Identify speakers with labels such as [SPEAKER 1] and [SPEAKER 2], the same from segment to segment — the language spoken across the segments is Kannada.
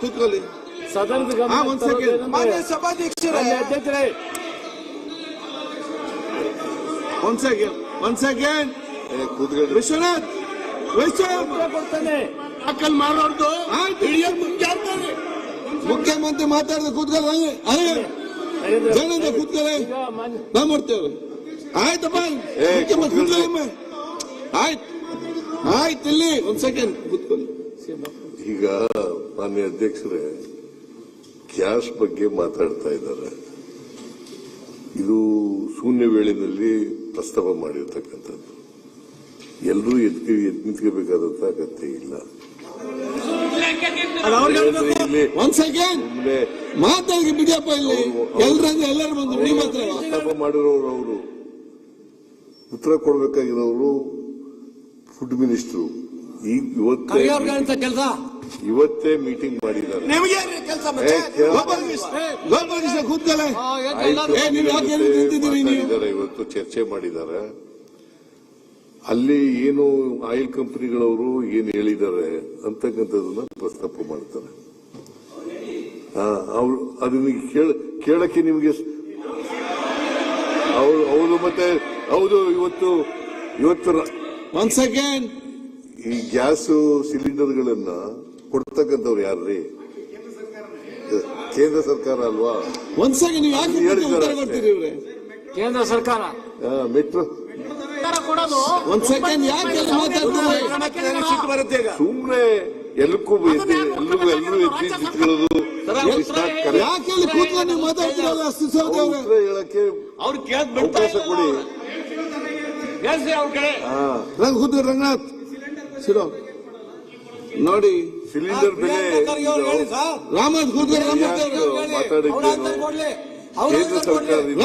[SPEAKER 1] ಕೂತ್ಕೊಳ್ಳಿ.
[SPEAKER 2] ಸದನದ
[SPEAKER 1] ಒಂದ್ ಸೆಕೆಂಡ್ ಮಾನ್ಯ ಸಭಾಧ್ಯಕ್ಷರೇ, ಒಂದ್ ಸೆಕೆಂಡ್ ವಿಶ್ವನಾಥ್
[SPEAKER 2] ಕೊಡ್ತಾನೆ
[SPEAKER 1] ಮಾಡೋದು ಮುಖ್ಯಮಂತ್ರಿ ಮಾತಾಡಿದ ಕೂತ್ಕೊಳ್ಳಿ. ಜನ ಕೂತ್ಕೊಳ್ಳಿ, ನಾ ಮಾಡ್ತೇವೆ. ಆಯ್ತಪ್ಪ ಮುಖ್ಯಮಂತ್ರಿ ಕೂತ್ಕೊಳ್ಳಿ. ಆಯ್ತು ಇಲ್ಲಿ ಒಂದ್ ಸೆಕೆಂಡ್ ಕೂತ್ಕೊಳ್ಳಿ.
[SPEAKER 3] ಈಗ ಮಾನ್ಯ ಅಧ್ಯಕ್ಷರೇ, ಗ್ಯಾಸ್ ಬಗ್ಗೆ ಮಾತಾಡ್ತಾ ಇದ್ದಾರೆ. ಇದು ಶೂನ್ಯ ವೇಳೆಯಲ್ಲಿ ಪ್ರಸ್ತಾವ ಮಾಡಿರ್ತಕ್ಕಂಥದ್ದು. ಎಲ್ಲರೂ ಎದ್ದು ನಿಂತ್ಕೋಬೇಕಾದಂತ ಅಗತ್ಯ ಇಲ್ಲ.
[SPEAKER 1] ಒಂದ್ ಸೆಕೆಂಡ್ ಮಾತಾಡಿ ಬಿಡಿಯಪ್ಪ. ಇಲ್ಲಿ ಎಲ್ಲರೂ ಬಂದು
[SPEAKER 3] ಪ್ರಸ್ತಾಪ ಮಾಡಿರೋರು, ಅವರು ಉತ್ತರ ಕೊಡಬೇಕಾಗಿರೋರು ಫುಡ್ ಮಿನಿಸ್ಟ್ರು. ಈಗ ಇವತ್ತೇ ಮೀಟಿಂಗ್ ಮಾಡಿದ್ದಾರೆ. ಇವತ್ತು ಚರ್ಚೆ ಮಾಡಿದ್ದಾರೆ. ಅಲ್ಲಿ ಏನು ಆಯಿಲ್ ಕಂಪನಿಗಳವರು ಏನು ಹೇಳಿದ್ದಾರೆ ಅಂತಕ್ಕಂಥದನ್ನ ಪ್ರಸ್ತಾಪ ಮಾಡ್ತಾರೆ. ಅವ್ರು ಅದನ್ನ ಕೇಳಕ್ಕೆ ನಿಮ್ಗೆ ಅವರು ಮತ್ತೆ ಹೌದು ಇವತ್ತು
[SPEAKER 1] ಒಂದ್ ಸೆಕೆಂಡ್
[SPEAKER 3] ಈ ಗ್ಯಾಸ್ ಸಿಲಿಂಡರ್ಗಳನ್ನ ಕೊಡ್ತಕ್ಕಂಥವ್ರು ಯಾರ್ರೀ? ಕೇಂದ್ರ ಸರ್ಕಾರ ಅಲ್ವಾ?
[SPEAKER 1] ಒಂದ್ ಸೆಕೆಂಡ್ ನೀವು ಯಾಕೆ
[SPEAKER 2] ಕೇಂದ್ರ ಸರ್ಕಾರ
[SPEAKER 3] ಮೆಟ್ರೋ
[SPEAKER 1] ಒಂದ್ ಸೆಕೆಂಡ್ ಯಾಕೆ ಮಾತಾಡ್ತಾರೆ?
[SPEAKER 3] ಸುಮ್ನೆ ಎಲ್ಲಕ್ಕೂ ಎಲ್ಲರೂ ಎತ್ತಿ ನಿಂತ್ಕೊಳ್ಳೋದು
[SPEAKER 1] ಯಾಕೆ ಕೂತ್ಕೊಂಡು ನೀವು ಮಾತಾಡ್ತಿರಲ್ಲ?
[SPEAKER 3] ಉತ್ತರ ಹೇಳಕ್ಕೆ ಅವಕಾಶ ಕೊಡಿ.
[SPEAKER 1] ಕೂತ್ಕೊಂಡು ರಂಗನಾಥ್ ಸಿರೋ ನೋಡಿ
[SPEAKER 3] ಸಿಲಿಂಡರ್ ಬೆಲೆ
[SPEAKER 1] ರಾಮನಾಥ್ ಕೂತ್ಕೊಂಡು
[SPEAKER 3] ಮಾತಾಡಿದ್ದೇನು ಕೇಂದ್ರ ಸರ್ಕಾರದಿಂದ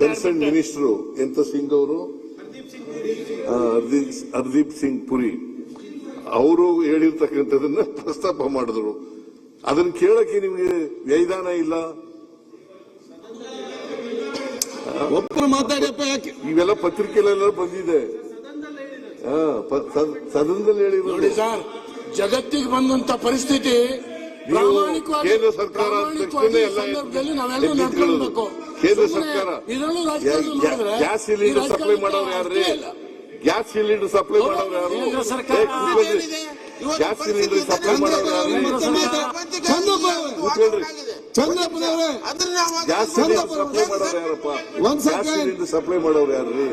[SPEAKER 3] ಕನ್ಸರ್ನ್ ಮಿನಿಸ್ಟರ್ ಎಂತ ಸಿಂಗ್ ಅವರು, ಹರ್ದೀಪ್ ಸಿಂಗ್ ಪುರಿ ಅವರು ಹೇಳಿರ್ತಕ್ಕಂಥದನ್ನ ಪ್ರಸ್ತಾಪ ಮಾಡಿದ್ರು. ಅದನ್ನ ಕೇಳಕ್ಕೆ ನಿಮ್ಗೆ ವ್ಯೈಧಾನ ಇಲ್ಲ.
[SPEAKER 1] ಒಬ್ಬರು ಮಾತಾಡಿಯಪ್ಪ. ಯಾಕೆ
[SPEAKER 3] ಇವೆಲ್ಲ ಪತ್ರಿಕೆಲೆಲ್ಲ ಬಂದಿದೆ, ಸದನದಲ್ಲಿ ಹೇಳಿದ್ರು.
[SPEAKER 4] ಸರ್, ಜಗತ್ತಿಗೆ ಬಂದಂತ ಪರಿಸ್ಥಿತಿ
[SPEAKER 3] ಕೇಂದ್ರ ಸರ್ಕಾರ ಕೇಂದ್ರ ಸರ್ಕಾರ ಗ್ಯಾಸ್ ಸಿಲಿಂಡರ್ ಸಪ್ಲೈ ಮಾಡೋರು ಯಾರ್ರಿ? ಗ್ಯಾಸ್ ಸಿಲಿಂಡರ್ ಸಪ್ಲೈ ಮಾಡೋರು ಯಾರು? ಗ್ಯಾಸ್ ಸಿಲಿಂಡರ್ ಸಪ್ಲೈ ಮಾಡೋರು ಯಾರು?
[SPEAKER 1] ಚಂದ್ರಪ್ಪನವ್ರೆ
[SPEAKER 3] ಗ್ಯಾಸ್ ಸಿಲಿಂಡರ್ ಸಪ್ಲೈ ಮಾಡೋರು ಯಾರಪ್ಪ? ಗ್ಯಾಸ್ ಸಿಲಿಂಡರ್ ಸಪ್ಲೈ ಮಾಡೋರು ಯಾರ್ರಿ?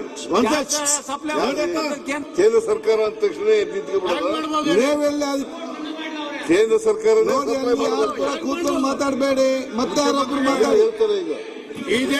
[SPEAKER 3] ಕೇಂದ್ರ ಸರ್ಕಾರ ಅಂದ ತಕ್ಷಣ ನಿಂತ್ಕೊಬಿಡೋದು. ಕೇಂದ್ರ ಸರ್ಕಾರ
[SPEAKER 1] ಕೂತ್ಕೊಂಡು ಮಾತಾಡಬೇಡಿ. ಮತ್ತೆ ಹೇಳ್ತಾರೆ ಈಗ